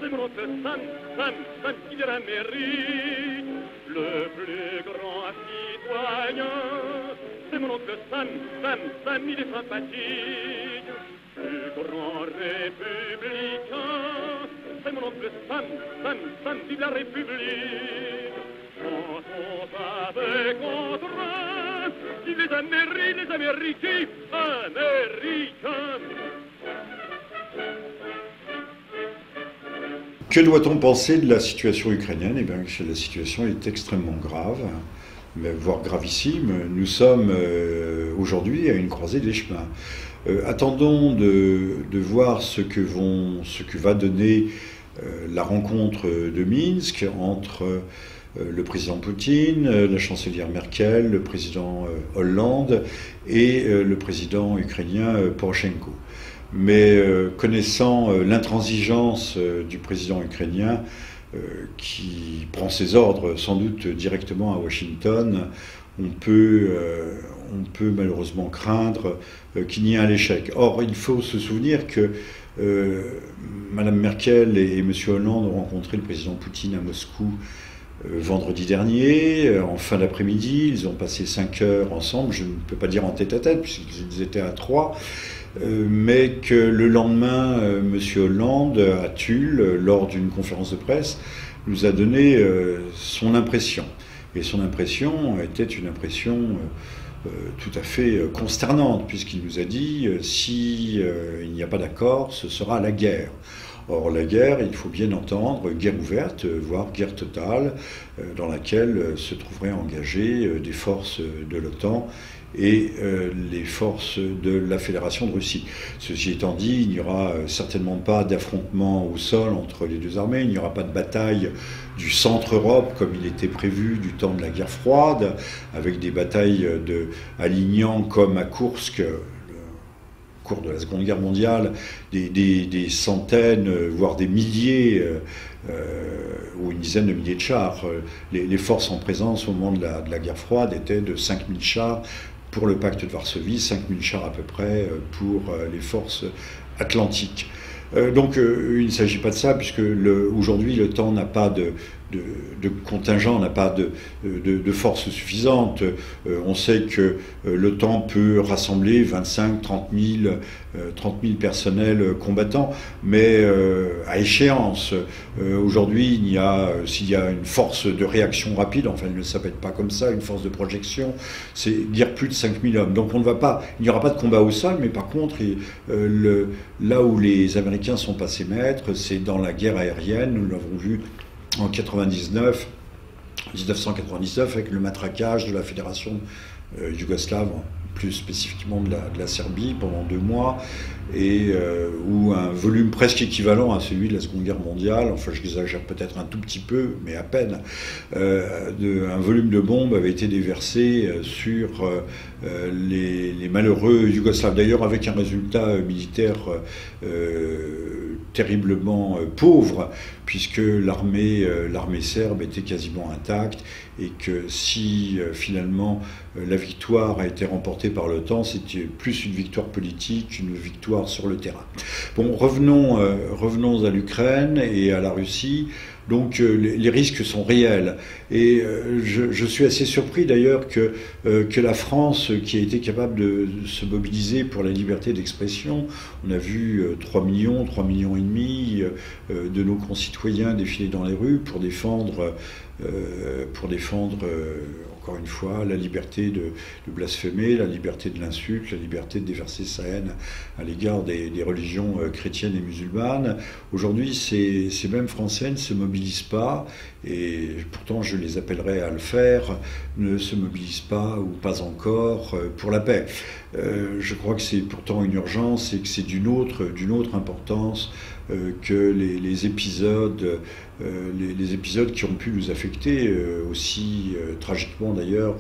c'est mon oncle Sam qui de l'Amérique, le plus grand citoyen. C'est mon oncle Sam, il est sympathique, plus grand républicain. C'est mon oncle Sam, vive la République. Quand on va contre eux, vive les Américains. Que doit-on penser de la situation ukrainienne? Eh bien, la situation est extrêmement grave, voire gravissime. Nous sommes aujourd'hui à une croisée des chemins. Attendons de voir ce que va donner la rencontre de Minsk entre le président Poutine, la chancelière Merkel, le président Hollande et le président ukrainien Poroshenko. Mais connaissant l'intransigeance du président ukrainien, qui prend ses ordres sans doute directement à Washington, on peut malheureusement craindre qu'il n'y ait un échec. Or, il faut se souvenir que Mme Merkel et M. Hollande ont rencontré le président Poutine à Moscou vendredi dernier, en fin d'après-midi. Ils ont passé 5 heures ensemble, je ne peux pas dire en tête-à-tête, puisqu'ils étaient à 3, mais que le lendemain, M. Hollande, à Tulle, lors d'une conférence de presse, nous a donné son impression. Et son impression était une impression tout à fait consternante, puisqu'il nous a dit si il n'y a pas d'accord, ce sera la guerre. Or, la guerre, il faut bien entendre, guerre ouverte, voire guerre totale, dans laquelle se trouveraient engagées des forces de l'OTAN et les forces de la Fédération de Russie. Ceci étant dit, il n'y aura certainement pas d'affrontement au sol entre les deux armées, il n'y aura pas de bataille du centre-Europe comme il était prévu du temps de la guerre froide, avec des batailles alignant comme à Koursk, au cours de la Seconde Guerre mondiale, des centaines, voire des milliers, ou une dizaine de milliers de chars. Les forces en présence au moment de la guerre froide étaient de 5000 chars pour le pacte de Varsovie, 5000 chars à peu près pour les forces atlantiques. Donc il ne s'agit pas de ça, puisque aujourd'hui l'OTAN n'a pas de contingent, n'a pas de force suffisante. On sait que l'OTAN peut rassembler 25-30 000 personnels combattants, mais à échéance. Aujourd'hui, s'il y a une force de réaction rapide, enfin il ne s'appelle pas comme ça, une force de projection, c'est dire plus de 5 000 hommes. Donc il n'y aura pas de combat au sol, mais par contre, là où les Américains sont passés maîtres, c'est dans la guerre aérienne. Nous l'avons vu en 1999, avec le matraquage de la fédération yougoslave, plus spécifiquement de la Serbie, pendant 2 mois, et où un volume presque équivalent à celui de la Seconde Guerre mondiale, enfin j'exagère peut-être un tout petit peu, mais à peine, un volume de bombes avait été déversé sur les malheureux yougoslaves, d'ailleurs avec un résultat militaire terriblement pauvre, puisque l'armée serbe était quasiment intacte, et que si finalement la victoire a été remportée par l'OTAN, c'était plus une victoire politique qu'une victoire sur le terrain. Bon, revenons à l'Ukraine et à la Russie. Donc les risques sont réels. Et je suis assez surpris d'ailleurs que la France, qui a été capable de se mobiliser pour la liberté d'expression, on a vu 3 millions et demi de nos concitoyens défiler dans les rues pour défendre encore une fois, la liberté de blasphémer, la liberté de l'insulte, la liberté de déverser sa haine à l'égard des religions chrétiennes et musulmanes. Aujourd'hui, ces mêmes Français ne se mobilisent pas, et pourtant je les appellerais à le faire, ne se mobilisent pas, ou pas encore, pour la paix. Je crois que c'est pourtant une urgence, et que c'est d'une autre importance que les épisodes qui ont pu nous affecter, aussi tragiquement d'ailleurs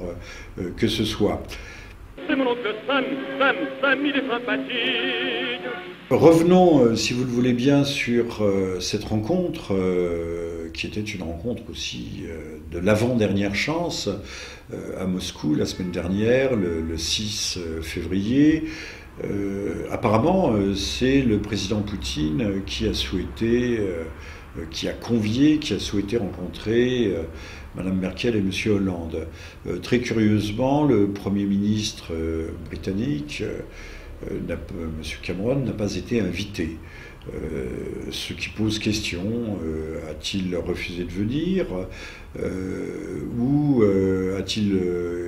que ce soit. C'est mon oncle Sam, il est sympathique. Revenons, si vous le voulez bien, sur cette rencontre, qui était une rencontre aussi de l'avant-dernière chance, à Moscou la semaine dernière, le 6 février. Apparemment, c'est le président Poutine qui a souhaité qui a convié, qui a souhaité rencontrer Mme Merkel et M. Hollande. Très curieusement, le Premier ministre britannique, M. Cameron, n'a pas été invité. Ce qui pose question, a-t-il refusé de venir ou a-t-il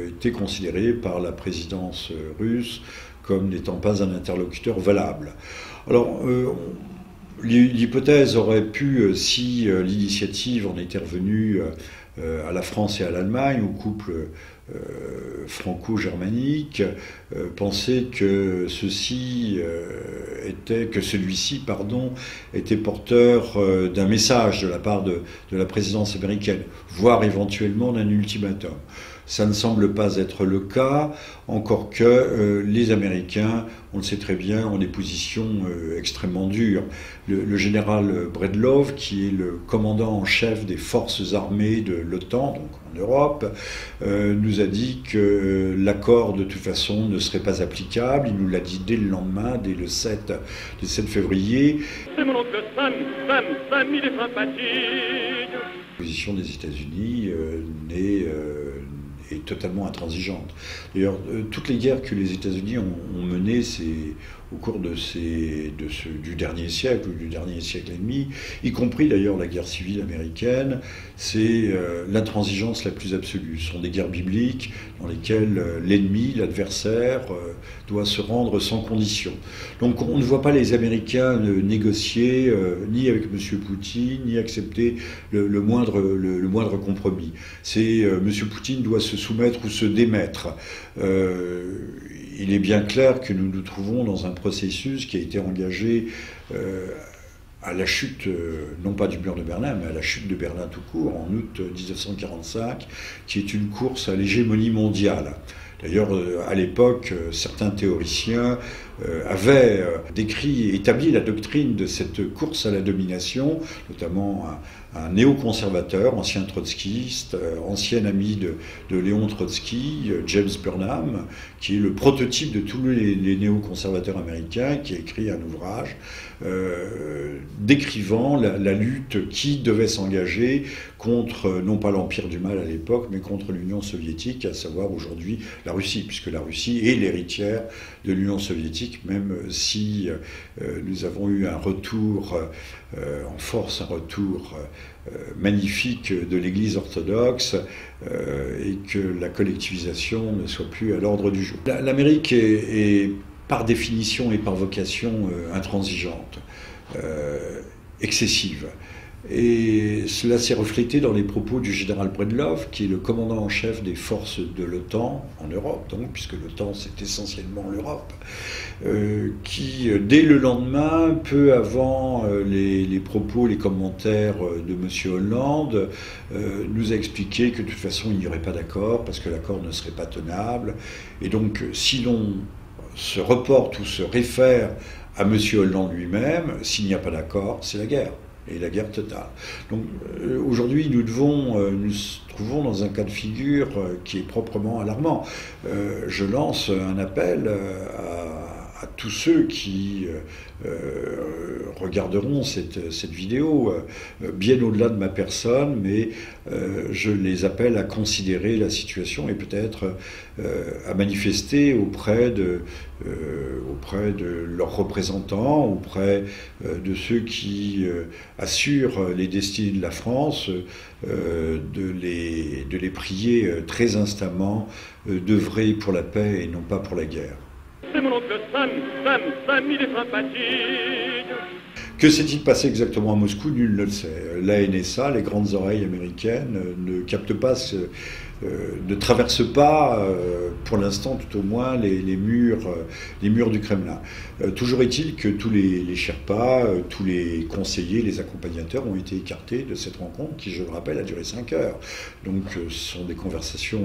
été considéré par la présidence russe comme n'étant pas un interlocuteur valable? Alors, l'hypothèse aurait pu, si l'initiative en était revenue à la France et à l'Allemagne, au couple franco-germanique, penser que celui-ci était porteur d'un message de la part de la présidence américaine, voire éventuellement d'un ultimatum. Ça ne semble pas être le cas, encore que les Américains, on le sait très bien, ont des positions extrêmement dures. Le général Breedlove, qui est le commandant en chef des forces armées de l'OTAN, donc en Europe, nous a dit que l'accord de toute façon ne serait pas applicable. Il nous l'a dit dès le lendemain, dès le 7 février. C'est mon oncle Sam, il est sympathique. La position des États-Unis est totalement intransigeante. D'ailleurs, toutes les guerres que les États-Unis ont menées au cours du dernier siècle ou du dernier siècle et demi, y compris d'ailleurs la guerre civile américaine, c'est l'intransigeance la plus absolue. Ce sont des guerres bibliques dans lesquelles l'ennemi, l'adversaire, doit se rendre sans condition. Donc on ne voit pas les Américains négocier ni avec M. Poutine, ni accepter le moindre compromis. M. Poutine doit se soumettre ou se démettre. Il est bien clair que nous nous trouvons dans un processus qui a été engagé à la chute, non pas du mur de Berlin, mais à la chute de Berlin tout court, en août 1945, qui est une course à l'hégémonie mondiale. D'ailleurs, à l'époque, certains théoriciens avaient établi la doctrine de cette course à la domination, notamment un néoconservateur, ancien trotskiste, ancien ami de Léon Trotsky, James Burnham, qui est le prototype de tous les néoconservateurs américains, qui a écrit un ouvrage décrivant la lutte qui devait s'engager contre, non pas l'Empire du Mal à l'époque, mais contre l'Union soviétique, à savoir aujourd'hui la Russie, puisque la Russie est l'héritière de l'Union soviétique, même si nous avons eu un retour en force, un retour magnifique de l'Église orthodoxe et que la collectivisation ne soit plus à l'ordre du jour. L'Amérique est par définition et par vocation intransigeante, excessive. Et cela s'est reflété dans les propos du général Breedlove, qui est le commandant en chef des forces de l'OTAN, en Europe donc, puisque l'OTAN c'est essentiellement l'Europe, qui, dès le lendemain, peu avant les propos, les commentaires de M. Hollande, nous a expliqué que de toute façon il n'y aurait pas d'accord, parce que l'accord ne serait pas tenable. Et donc, si l'on se reporte ou se réfère à M. Hollande lui-même, s'il n'y a pas d'accord, c'est la guerre. Et la guerre totale. Donc aujourd'hui, nous trouvons dans un cas de figure qui est proprement alarmant. Je lance un appel à tous ceux qui regarderont cette vidéo, bien au-delà de ma personne, mais je les appelle à considérer la situation et peut-être à manifester auprès de leurs représentants, auprès de ceux qui assurent les destinées de la France, de les prier très instamment d'œuvrer pour la paix et non pas pour la guerre. C'est mon oncle Sam, il est sympathique. Que s'est-il passé exactement à Moscou? Nul ne le sait. La NSA, les grandes oreilles américaines, ne captent pas ne traverse pas, pour l'instant tout au moins, les murs du Kremlin. Toujours est-il que tous les Sherpas, tous les conseillers, les accompagnateurs ont été écartés de cette rencontre qui, je le rappelle, a duré 5 heures. Donc ce sont des conversations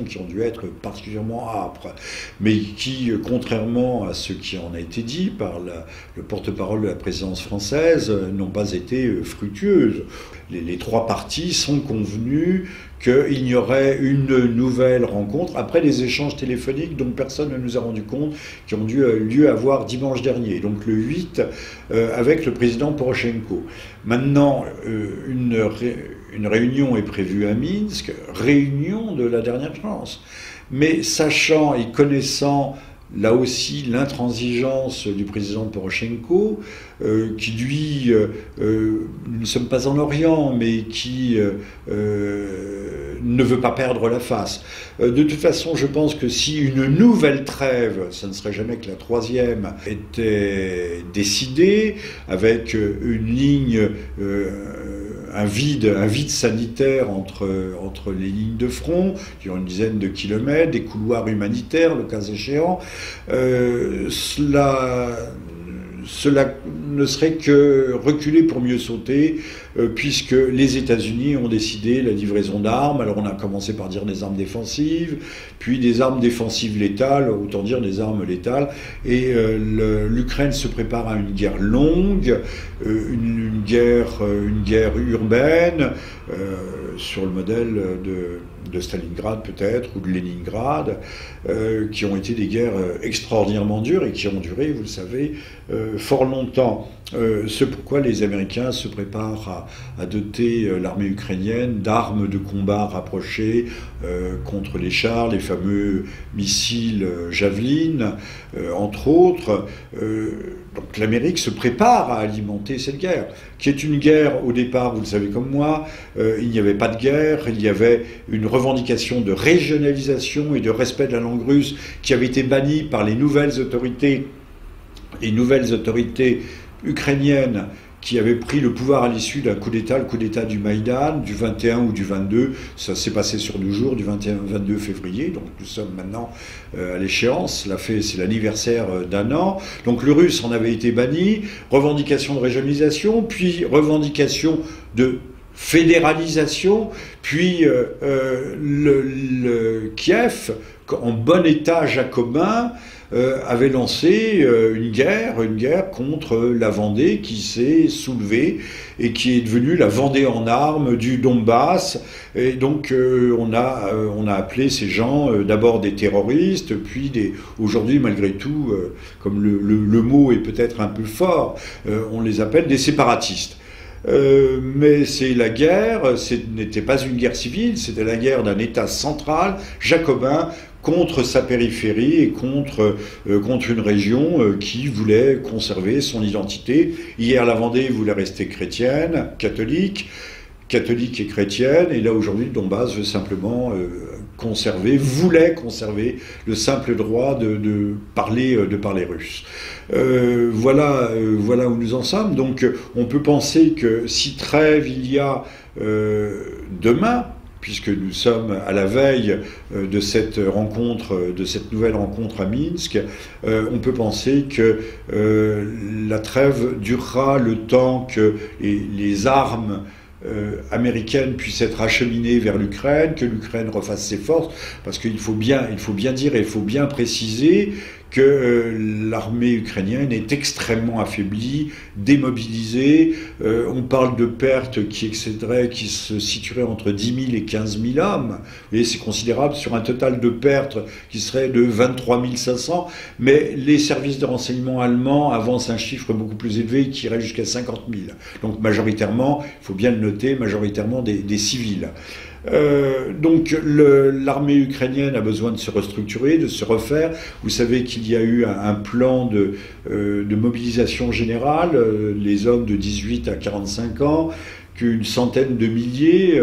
qui ont dû être particulièrement âpres, mais qui, contrairement à ce qui en a été dit par le porte-parole de la présidence française, n'ont pas été fructueuses. les trois parties sont convenus qu'il y aurait une nouvelle rencontre après les échanges téléphoniques dont personne ne nous a rendu compte, qui ont dû lieu avoir dimanche dernier, donc le 8, avec le président Poroshenko. Maintenant, une réunion est prévue à Minsk, réunion de la dernière chance. Mais sachant et connaissant là aussi l'intransigeance du président Poroshenko, qui lui, nous ne sommes pas en Orient, mais qui ne veut pas perdre la face. De toute façon, je pense que si une nouvelle trêve, ça ne serait jamais que la troisième, était décidée, avec une ligne, un vide sanitaire entre les lignes de front, qui ont une dizaine de kilomètres, des couloirs humanitaires, le cas échéant, cela ne serait que reculer pour mieux sauter, puisque les États-Unis ont décidé la livraison d'armes. Alors on a commencé par dire des armes défensives, puis des armes défensives létales, autant dire des armes létales. Et l'Ukraine se prépare à une guerre longue, une guerre urbaine, sur le modèle de Stalingrad peut-être, ou de Leningrad, qui ont été des guerres extraordinairement dures et qui ont duré, vous le savez, fort longtemps. C'est pourquoi les Américains se préparent à doter l'armée ukrainienne d'armes de combat rapprochées contre les chars, les fameux missiles Javelin, entre autres. Donc l'Amérique se prépare à alimenter cette guerre, qui est une guerre, au départ, vous le savez comme moi, il n'y avait pas de guerre, il y avait une revendication de régionalisation et de respect de la langue russe qui avait été bannie par les nouvelles autorités ukrainiennes qui avaient pris le pouvoir à l'issue d'un coup d'État, le coup d'État du Maïdan, du 21 ou du 22, ça s'est passé sur 2 jours, du 21-22 février, donc nous sommes maintenant à l'échéance, c'est l'anniversaire d'un an, donc le russe en avait été banni, revendication de régionalisation, puis revendication de fédéralisation, puis le Kiev, en bon état jacobin, avait lancé une guerre contre la Vendée qui s'est soulevée et qui est devenue la Vendée en armes du Donbass. Et donc on a appelé ces gens d'abord des terroristes, puis aujourd'hui malgré tout, comme le mot est peut-être un peu fort, on les appelle des séparatistes. Mais c'est la guerre, ce n'était pas une guerre civile, c'était la guerre d'un État central, jacobin, contre sa périphérie et contre une région qui voulait conserver son identité. Hier, la Vendée voulait rester chrétienne, catholique et chrétienne, et là aujourd'hui le Donbass veut simplement voulait conserver le simple droit de parler russe. Voilà où nous en sommes. Donc on peut penser que si trêve il y a demain, puisque nous sommes à la veille de cette nouvelle rencontre à Minsk, on peut penser que la trêve durera le temps que les armes américaine puisse être acheminée vers l'Ukraine, que l'Ukraine refasse ses forces, parce qu'il faut bien dire et il faut bien préciser que l'armée ukrainienne est extrêmement affaiblie, démobilisée. On parle de pertes qui se situeraient entre 10 000 et 15 000 hommes. Et c'est considérable sur un total de pertes qui serait de 23 500. Mais les services de renseignement allemands avancent un chiffre beaucoup plus élevé qui irait jusqu'à 50 000. Donc majoritairement, il faut bien le noter, majoritairement des civils. Donc l'armée ukrainienne a besoin de se restructurer, de se refaire. Vous savez qu'il y a eu un plan de mobilisation générale, les hommes de 18 à 45 ans, qu'une centaine de milliers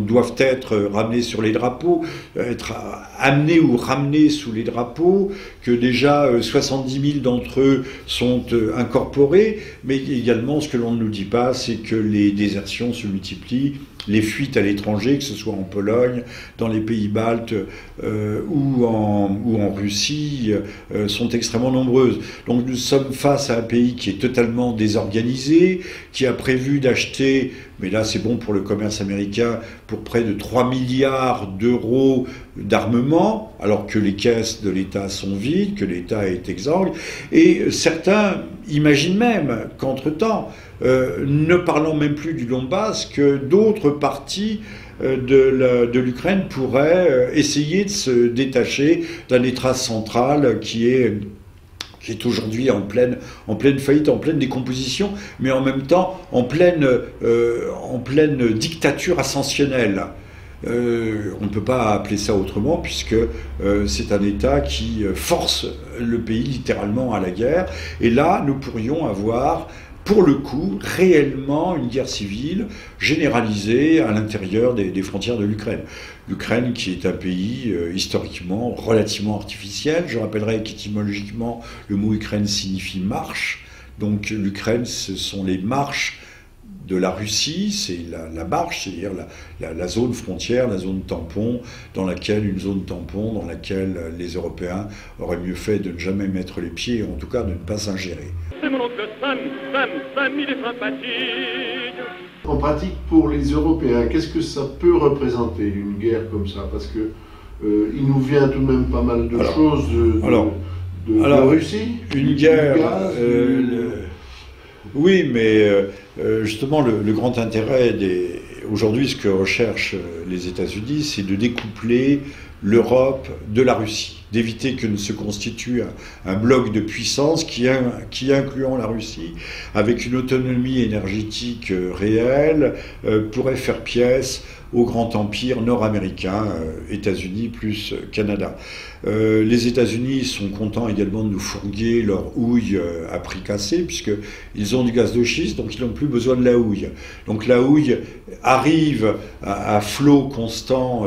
doivent être ramenés sur les drapeaux, être amenés ou ramenés sous les drapeaux, que déjà 70 000 d'entre eux sont incorporés, mais également ce que l'on ne nous dit pas, c'est que les désertions se multiplient, les fuites à l'étranger, que ce soit en Pologne, dans les pays baltes ou en Russie, sont extrêmement nombreuses. Donc nous sommes face à un pays qui est totalement désorganisé, qui a prévu d'acheter mais là c'est bon pour le commerce américain, pour près de 3 milliards d'euros d'armement, alors que les caisses de l'État sont vides, que l'État est exsangue, et certains imaginent même qu'entre-temps, ne parlons même plus du Donbass, que d'autres parties de l'Ukraine pourraient essayer de se détacher d'un État central qui est aujourd'hui en pleine faillite, en pleine décomposition, mais en même temps en pleine dictature ascensionnelle. On ne peut pas appeler ça autrement, puisque c'est un État qui force le pays littéralement à la guerre. Et là, nous pourrions avoir, pour le coup, réellement une guerre civile généralisée à l'intérieur des frontières de l'Ukraine. L'Ukraine qui est un pays historiquement relativement artificiel. Je rappellerai qu'étymologiquement, le mot Ukraine signifie marche. Donc l'Ukraine, ce sont les marches de la Russie, c'est la marche, c'est-à-dire la zone frontière, la zone tampon, une zone tampon dans laquelle les Européens auraient mieux fait de ne jamais mettre les pieds, en tout cas de ne pas s'ingérer. C'est mon oncle Sam, il est sympathique. En pratique, pour les Européens, qu'est-ce que ça peut représenter, une guerre comme ça? Parce que il nous vient tout de même pas mal de choses de la Russie. Une guerre... oui, mais justement, le grand intérêt aujourd'hui, ce que recherchent les États-Unis, c'est de découpler l'Europe de la Russie, d'éviter que ne se constitue un bloc de puissance qui, incluant la Russie, avec une autonomie énergétique réelle, pourrait faire pièce au grand empire nord-américain, États-Unis plus Canada. Les États-Unis sont contents également de nous fourguer leur houille à prix cassé, puisqu'ils ont du gaz de schiste, donc ils n'ont plus besoin de la houille. Donc la houille arrive à flot constant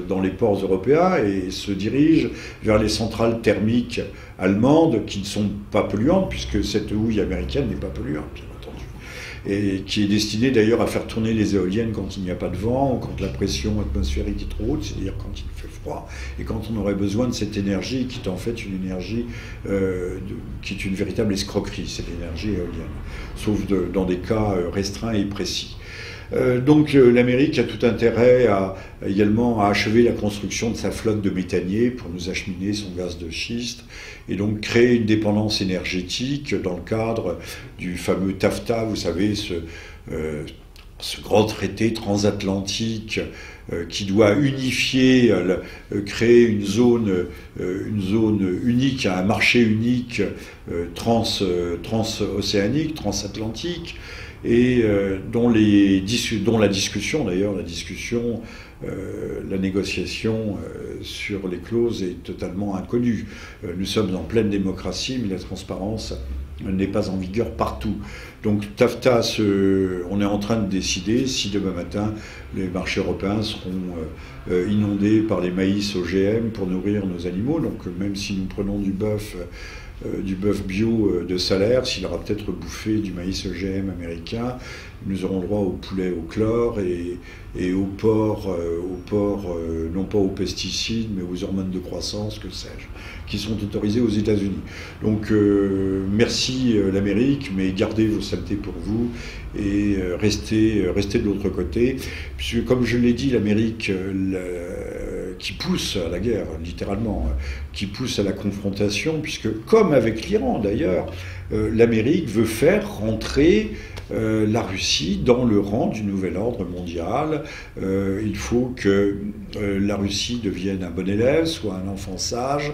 dans les ports européens et se dirige vers les centrales thermiques allemandes qui ne sont pas polluantes, puisque cette houille américaine n'est pas polluante, bien entendu. Et qui est destinée d'ailleurs à faire tourner les éoliennes quand il n'y a pas de vent, ou quand la pression atmosphérique est trop haute, c'est-à-dire quand il fait froid, et quand on aurait besoin de cette énergie qui est en fait une énergie qui est une véritable escroquerie, c'est l'énergie éolienne, sauf dans des cas restreints et précis. Donc l'Amérique a tout intérêt également à achever la construction de sa flotte de méthaniers pour nous acheminer son gaz de schiste et donc créer une dépendance énergétique dans le cadre du fameux TAFTA, vous savez, ce grand traité transatlantique qui doit unifier, créer une zone unique, un marché unique transocéanique, transatlantique, et dont la discussion, la négociation sur les clauses est totalement inconnue. Nous sommes en pleine démocratie, mais la transparence n'est pas en vigueur partout. Donc TAFTA, on est en train de décider si demain matin les marchés européens seront inondés par les maïs OGM pour nourrir nos animaux. Donc même si nous prenons du bœuf bio de Salaire, s'il aura peut-être bouffé du maïs OGM américain, nous aurons droit au poulet au chlore et au porc, non pas aux pesticides, mais aux hormones de croissance, que sais-je, qui sont autorisés aux États-Unis. Donc merci l'Amérique, mais gardez vos saletés pour vous et restez de l'autre côté. Puisque comme je l'ai dit, l'Amérique qui pousse à la guerre, littéralement, qui pousse à la confrontation, puisque comme avec l'Iran d'ailleurs, l'Amérique veut faire rentrer la Russie dans le rang du nouvel ordre mondial. Il faut que la Russie devienne un bon élève, soit un enfant sage,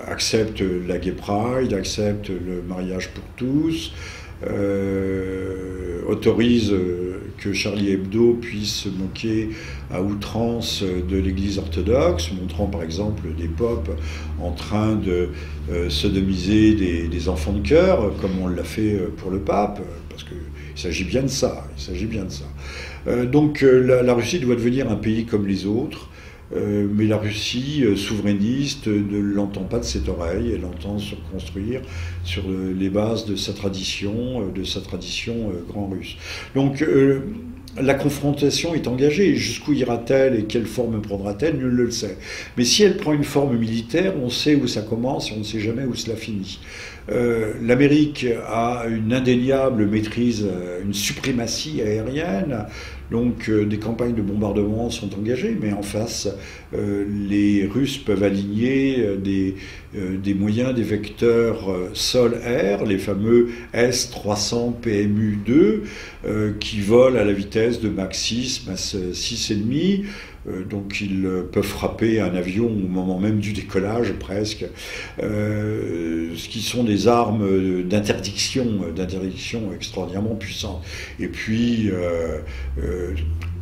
accepte la Gay Pride, accepte le mariage pour tous, autorise que Charlie Hebdo puisse se moquer à outrance de l'Église orthodoxe, montrant par exemple des popes en train de sodomiser des enfants de cœur, comme on l'a fait pour le pape, parce qu'il s'agit bien de ça. Donc la Russie doit devenir un pays comme les autres, mais la Russie souverainiste ne l'entend pas de cette oreille, elle entend se construire sur les bases de sa tradition grand russe. Donc la confrontation est engagée. Jusqu'où ira-t-elle et quelle forme prendra-t-elle, nul ne le sait. Mais si elle prend une forme militaire, on sait où ça commence et on ne sait jamais où cela finit. L'Amérique a une indéniable maîtrise, une suprématie aérienne. Donc des campagnes de bombardement sont engagées, mais en face, les Russes peuvent aligner des moyens, des vecteurs sol-air, les fameux S-300 PMU-2, qui volent à la vitesse de Mach 6, Mach 6,5. Donc ils peuvent frapper un avion au moment même du décollage presque, ce qui sont des armes d'interdiction extraordinairement puissantes. Et puis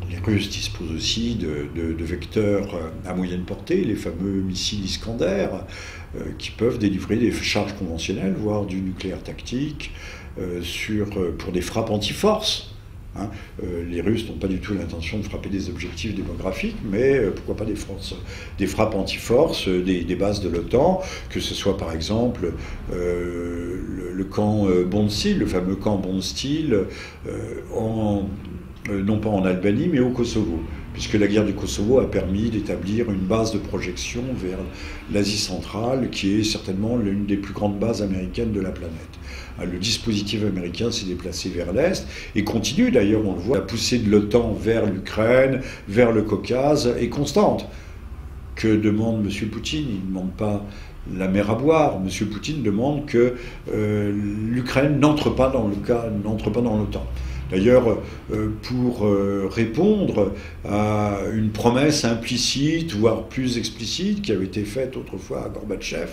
les Russes disposent aussi de vecteurs à moyenne portée, les fameux missiles Iskander, qui peuvent délivrer des charges conventionnelles, voire du nucléaire tactique, pour des frappes anti-force. Les Russes n'ont pas du tout l'intention de frapper des objectifs démographiques, mais pourquoi pas des frappes anti-force, des bases de l'OTAN, que ce soit par exemple le camp Bondsteel, le fameux camp Bondsteel, non pas en Albanie, mais au Kosovo, puisque la guerre du Kosovo a permis d'établir une base de projection vers l'Asie centrale, qui est certainement l'une des plus grandes bases américaines de la planète. Le dispositif américain s'est déplacé vers l'Est et continue d'ailleurs, on le voit, la poussée de l'OTAN vers l'Ukraine, vers le Caucase est constante. Que demande M. Poutine? Il ne demande pas la mer à boire. M. Poutine demande que l'Ukraine n'entre pas dans l'OTAN. D'ailleurs, pour répondre à une promesse implicite, voire plus explicite, qui avait été faite autrefois à Gorbatchev,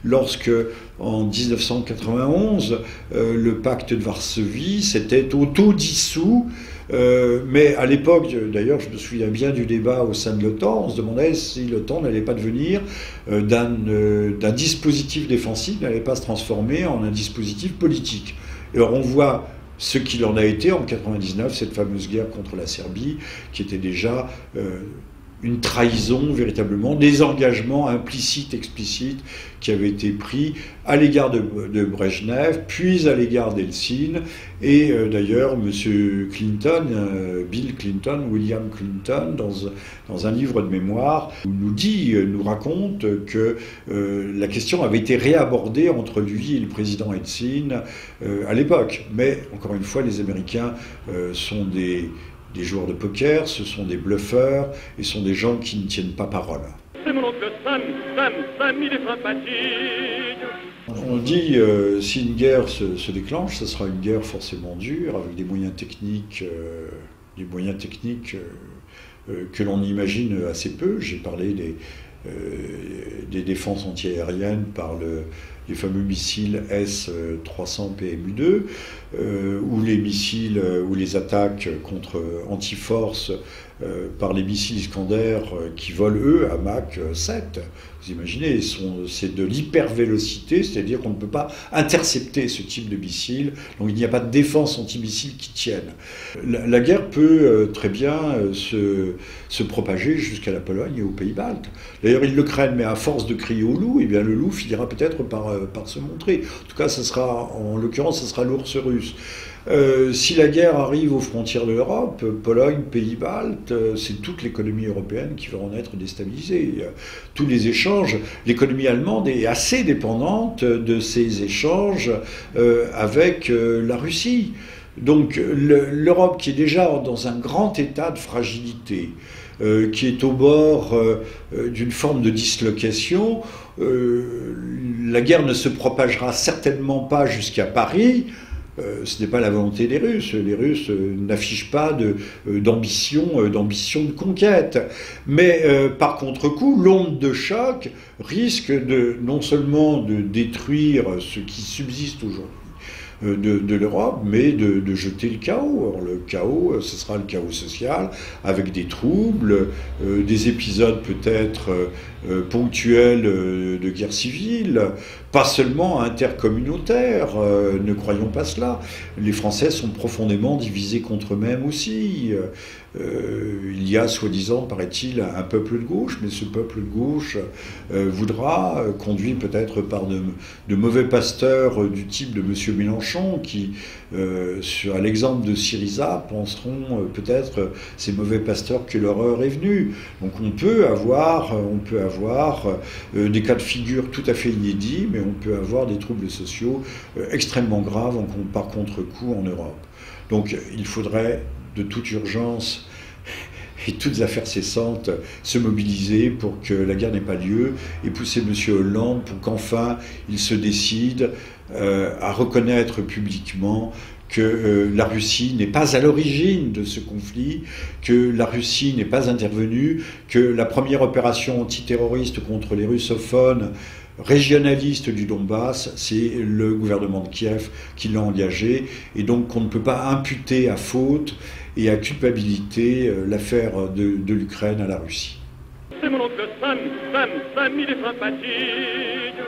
lorsque, en 1991, le pacte de Varsovie s'était auto-dissous, mais à l'époque, d'ailleurs, je me souviens bien du débat au sein de l'OTAN, on se demandait si l'OTAN n'allait pas devenir d'un dispositif défensif, n'allait pas se transformer en un dispositif politique. Et alors on voit ce qu'il en a été en 1999, cette fameuse guerre contre la Serbie, qui était déjà une trahison, véritablement, des engagements implicites, explicites, qui avaient été pris à l'égard de Brejnev, puis à l'égard d'Eltsine, et d'ailleurs, M. Clinton, Bill Clinton, William Clinton, dans un livre de mémoire, nous raconte que la question avait été réabordée entre lui et le président Eltsine à l'époque. Mais, encore une fois, les Américains sont des joueurs de poker, ce sont des bluffeurs, et sont des gens qui ne tiennent pas parole. C'est mon oncle Sam, il est sympathique. On dit, si une guerre se déclenche, ce sera une guerre forcément dure, avec des moyens techniques que l'on imagine assez peu. J'ai parlé des défenses antiaériennes par les fameux missiles S-300 PMU-2, ou les missiles ou les attaques contre anti-force par les missiles Iskander qui volent, eux, à Mach 7. Vous imaginez, c'est de l'hypervélocité, c'est-à-dire qu'on ne peut pas intercepter ce type de missiles, donc il n'y a pas de défense antimissile qui tienne. La guerre peut très bien se propager jusqu'à la Pologne et aux pays baltes. D'ailleurs, ils le craignent, mais à force de crier au loup, eh bien, le loup finira peut-être par se montrer. En tout cas, en l'occurrence, ce sera l'ours russe. Si la guerre arrive aux frontières de l'Europe, Pologne, Pays-Baltes, c'est toute l'économie européenne qui va en être déstabilisée. Tous les échanges, l'économie allemande est assez dépendante de ces échanges avec la Russie. Donc l'Europe, qui est déjà dans un grand état de fragilité, qui est au bord d'une forme de dislocation, la guerre ne se propagera certainement pas jusqu'à Paris. Ce n'est pas la volonté des Russes. Les Russes n'affichent pas d'ambition de conquête. Mais par contre-coup, l'onde de choc risque non seulement de détruire ce qui subsiste aujourd'hui de l'Europe, mais de jeter le chaos. Alors, le chaos, ce sera le chaos social, avec des troubles, des épisodes peut-être ponctuels de guerre civile, pas seulement intercommunautaires, ne croyons pas cela. Les Français sont profondément divisés contre eux-mêmes aussi. Il y a, soi-disant, paraît-il, un peuple de gauche, mais ce peuple de gauche voudra, conduit peut-être par de mauvais pasteurs du type de M. Mélenchon, Mélenchon qui, à l'exemple de Syriza, penseront peut-être ces mauvais pasteurs que l'horreur est venue. Donc on peut avoir des cas de figure tout à fait inédits, mais on peut avoir des troubles sociaux extrêmement graves par contre-coup en Europe. Donc il faudrait de toute urgence et toutes affaires cessantes se mobiliser pour que la guerre n'ait pas lieu et pousser M. Hollande pour qu'enfin il se décide à reconnaître publiquement que la Russie n'est pas à l'origine de ce conflit, que la Russie n'est pas intervenue, que la première opération antiterroriste contre les russophones régionaliste du Donbass, c'est le gouvernement de Kiev qui l'a engagé, et donc qu'on ne peut pas imputer à faute et à culpabilité l'affaire de l'Ukraine à la Russie. C'est mon oncle Sam, il est sympathique.